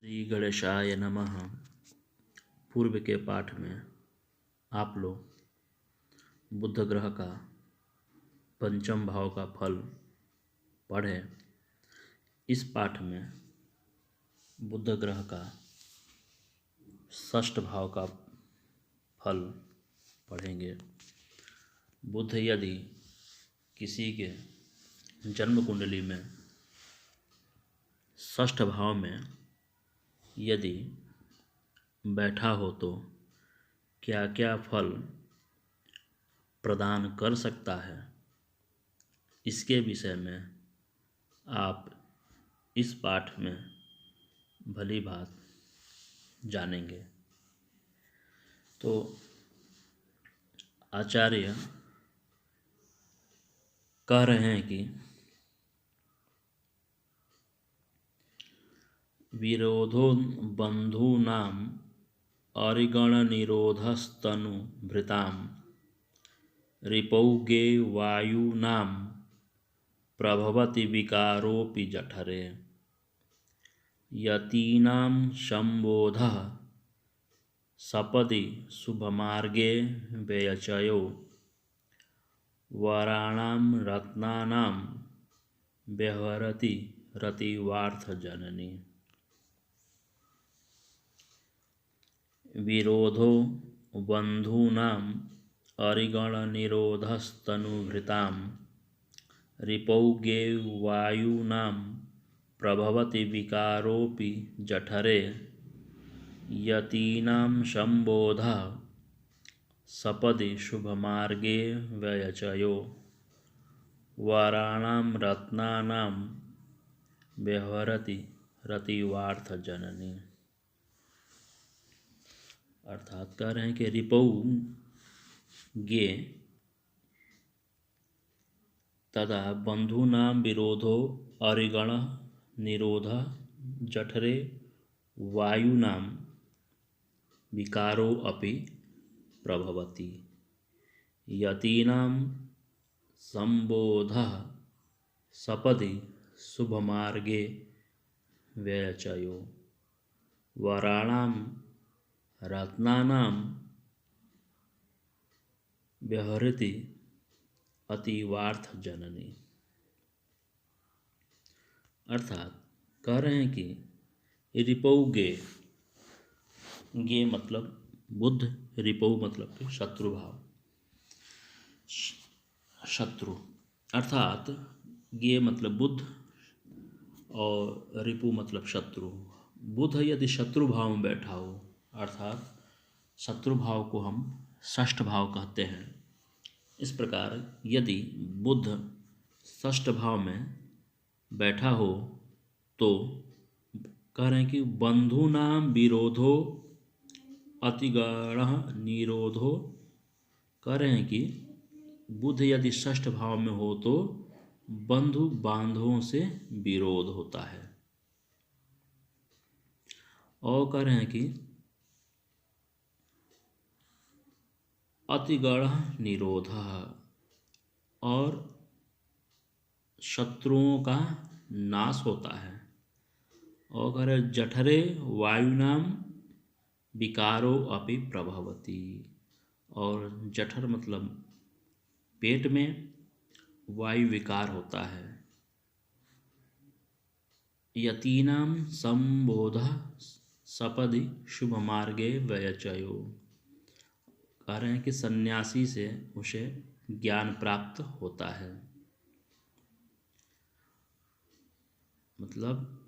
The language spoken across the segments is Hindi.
श्री गणेशाय नमः। पूर्व के पाठ में आप लोग बुध ग्रह का पंचम भाव का फल पढ़े। इस पाठ में बुध ग्रह का षष्ठ भाव का फल पढ़ेंगे। बुध यदि किसी के जन्म कुंडली में षष्ठ भाव में यदि बैठा हो तो क्या क्या फल प्रदान कर सकता है, इसके विषय में आप इस पाठ में भली भांति जानेंगे। तो आचार्य कह रहे हैं कि विरोधो बंधूनाम अरिगण निरोधस्तनु भृताम रिपौगे वायुनाम प्रभवति विकारोपि जठरे यतीनां संबोधः सपदि शुभमार्गे व्ययचयो वराणां रत्नानां व्यवहरति रतिवार्थजननी। विरोधो बंधूनाम अरिगण निरोधस्तनुभृतां रिपौगे वायुनां प्रभवति विकारोपि जठरे यतीनां संबोधः सपदि शुभमार्गे व्ययचयो वराणां रत्नानां व्यवहरति रतिवार्थजननी। अर्थात कह रहे हैं कि रिपौ गे तदा बंधूनां विरोधो अरिगण निरोध जठरे वायुनां विकारो अपि प्रभवति यतीनां संबोधः सपदि शुभमार्गे व्ययचयो वराणां रत्नानां व्यवहरति अतीवार्थजननी। अर्थात कह रहे हैं कि रिपौ गे मतलब बुध, रिपौ मतलब शत्रु भाव, शत्रु। अर्थात गे मतलब बुध और रिपु मतलब शत्रु। बुध यदि शत्रु भाव में बैठा हो, अर्थात शत्रु भाव को हम षष्ठ भाव कहते हैं। इस प्रकार यदि बुध षष्ठ भाव में बैठा हो तो कह रहे हैं कि बंधूनाम विरोधो अतिगण निरोधो। कह रहे हैं कि बुध यदि षष्ठ भाव में हो तो बंधु बांधवों से विरोध होता है। और कह रहे हैं कि अतिगण निरोध और शत्रुओं का नाश होता है। और कह रहे जठरे वायुनाम विकारो अपि प्रभवति। और जठर मतलब पेट में वायु विकार होता है। यतीनां संबोधः सपदि शुभ मार्गे व्ययचयो। कह रहे हैं कि सन्यासी से उसे ज्ञान प्राप्त होता है। मतलब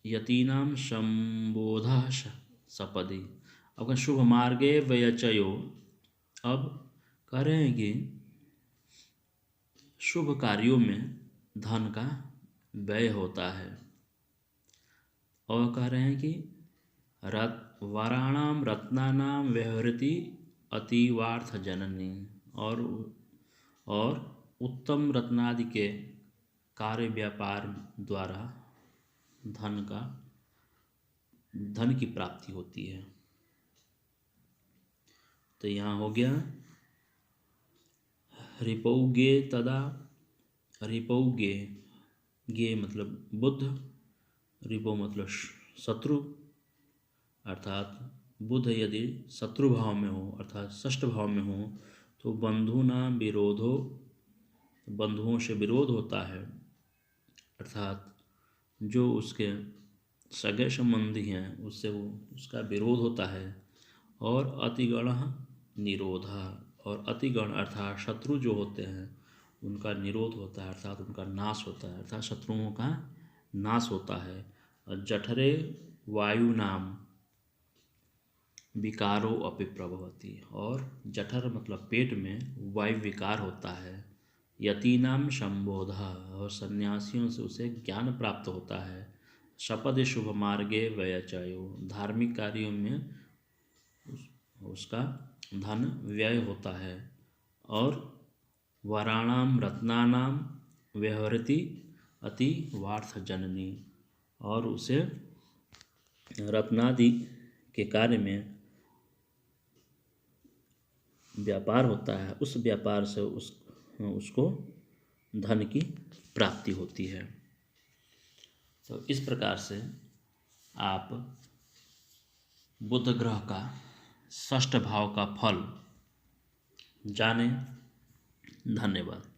यतीनां संबोधः सपदि। अब शुभ मार्गे व्ययचयो, अब कह रहे हैं कि शुभ कार्यों में धन का व्यय होता है। और कह रहे हैं कि वराणाम रत्नानाम व्यवहृति अतीवार्थ जननी। और उत्तम रत्नादि के कार्य व्यापार द्वारा धन की प्राप्ति होती है। तो यहाँ हो गया रिपौगे तदा। रिपौगे गे मतलब बुध, रिपो मतलब शत्रु अर्थात बुध यदि शत्रु भाव में हो अर्थात षष्ठ भाव में हो तो बंधुओं से विरोध होता है, अर्थात जो उसके सगे संबंधी हैं उससे वो उसका विरोध होता है। और अतिगणः निरोधः, और अतिगण अर्थात शत्रु जो होते हैं उनका निरोध होता है अर्थात उनका नाश होता है, अर्थात शत्रुओं का नाश होता है। और जठरे वायु नाम विकारो अपि प्रभवति, और जठर मतलब पेट में वायु विकार होता है। यतीनाम संबोधा, और सन्यासियों से उसे ज्ञान प्राप्त होता है। सपदि शुभ मार्गे व्ययचयो, धार्मिक कार्यों में उसका धन व्यय होता है। और वराणाम रत्नानाम व्यवहृति अति वार्थ जननी, और उसे रत्नादि के कार्य में व्यापार होता है, उस व्यापार से उसको धन की प्राप्ति होती है। तो इस प्रकार से आप बुध ग्रह का षष्ठ भाव का फल जाने। धन्यवाद।